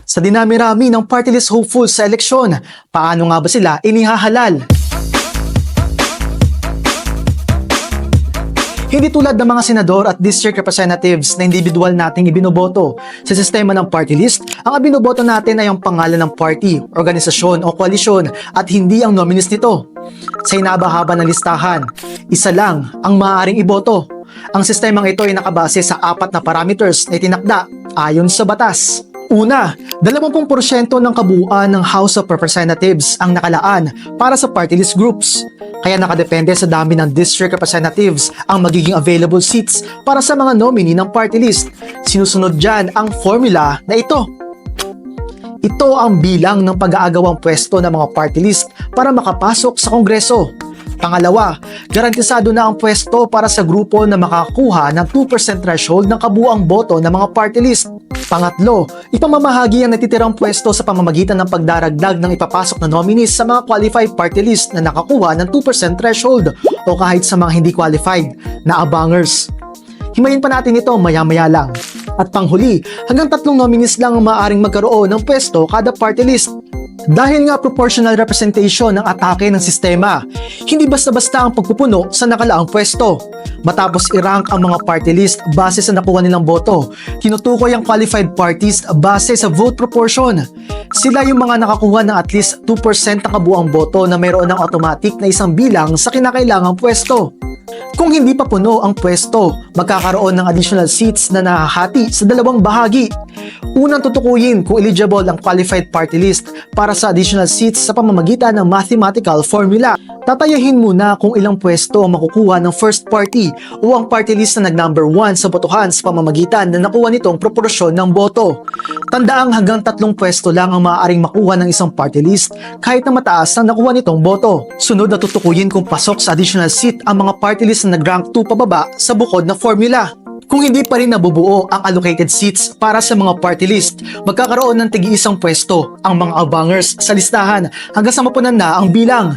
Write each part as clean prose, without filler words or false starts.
Sa dinami-rami ng party list hopeful sa eleksyon, paano nga ba sila inihahalal? Hindi tulad ng mga senador at district representatives na individual nating ibinoboto. Sa sistema ng party list, ang ibinoboto natin ay ang pangalan ng party, organisasyon o koalisyon at hindi ang nominees nito. Sa hinaba-haba ng listahan, isa lang ang maaaring iboto. Ang sistemang ito ay nakabase sa 4 na parameters na itinakda ayon sa batas. Una, 20% ng kabuuan ng House of Representatives ang nakalaan para sa party list groups. Kaya nakadepende sa dami ng district representatives ang magiging available seats para sa mga nominee ng party list. Sinusunod dyan ang formula na ito. Ito ang bilang ng pag-aagawang pwesto ng mga party list para makapasok sa Kongreso. Pangalawa, garantisado na ang pwesto para sa grupo na makakuha ng 2% threshold ng kabuuang boto ng mga party list. Pangatlo, ipamamahagi ang natitirang pwesto sa pamamagitan ng pagdaragdag ng ipapasok na nominees sa mga qualified party list na nakakuha ng 2% threshold o kahit sa mga hindi qualified na abangers. Himayin pa natin ito maya-maya lang. At panghuli, hanggang 3 nominees lang ang maaaring magkaroon ng pwesto kada party list. Dahil nga proportional representation ng atake ng sistema, hindi basta-basta ang pagpupuno sa nakalaang pwesto. Matapos i-rank ang mga party list base sa nakuha nilang boto, tinutukoy ang qualified parties base sa vote proportion. Sila yung mga nakakuha ng at least 2% ng kabuuang boto na mayroon ng automatic na isang bilang sa kinakailangang pwesto. Kung hindi pa puno ang pwesto, magkakaroon ng additional seats na nahahati sa 2 bahagi. Unang tutukuyin kung eligible ang qualified party list para sa additional seats sa pamamagitan ng mathematical formula. Tatayahin muna kung ilang pwesto ang makukuha ng first party o ang party list na nag-number 1 sa botohan sa pamamagitan na nakuha nitong proporsyon ng boto. Tandaang hanggang 3 pwesto lang ang maaaring makuha ng isang party list kahit na mataas ang nakuha nitong boto. Sunod na tutukuyin kung pasok sa additional seat ang mga party list na nag-rank 2 pababa sa bukod na formula. Kung hindi pa rin nabubuo ang allocated seats para sa mga party list, magkakaroon ng tig-isang pwesto ang mga abangers sa listahan hanggang sa mapunan na ang bilang.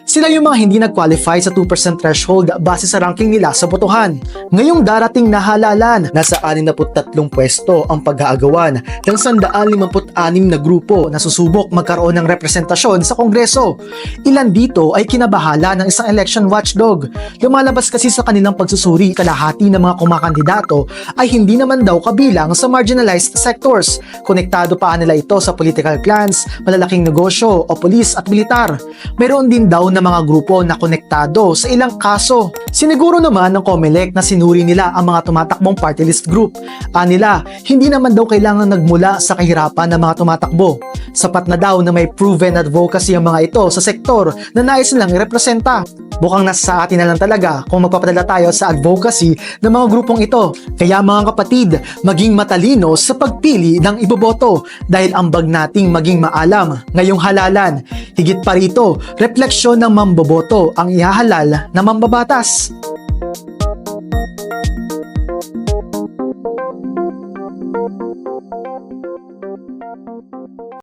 Sila yung mga hindi nag-qualify sa 2% threshold base sa ranking nila sa botohan. Ngayong darating na halalan, nasa 63 pwesto ang pag-aagawan ng 156 na grupo na susubok magkaroon ng representasyon sa Kongreso. Ilan dito ay kinabahala ng isang election watchdog. Lumalabas kasi sa kanilang pagsusuri, kalahati ng mga kumakandidato ay hindi naman daw kabilang sa marginalized sectors. Konektado pa nila ito sa political clans, malalaking negosyo o pulis at militar. Mayroon din daw na mga grupo na konektado sa ilang kaso. Siniguro naman ng COMELEC na sinuri nila ang mga tumatakbong party list group. Anila, hindi naman daw kailangan nagmula sa kahirapan ng mga tumatakbo. Sapat na daw na may proven advocacy ang mga ito sa sektor na nais nilang irepresenta. Mukhang nasa atin na lang talaga kung magpapadala tayo sa advocacy ng mga grupong ito. Kaya mga kapatid, maging matalino sa pagpili ng iboboto dahil ambag nating maging maalam ngayong halalan. Higit pa rito, refleksyon ng mamboboto ang ihahalal na mambabatas.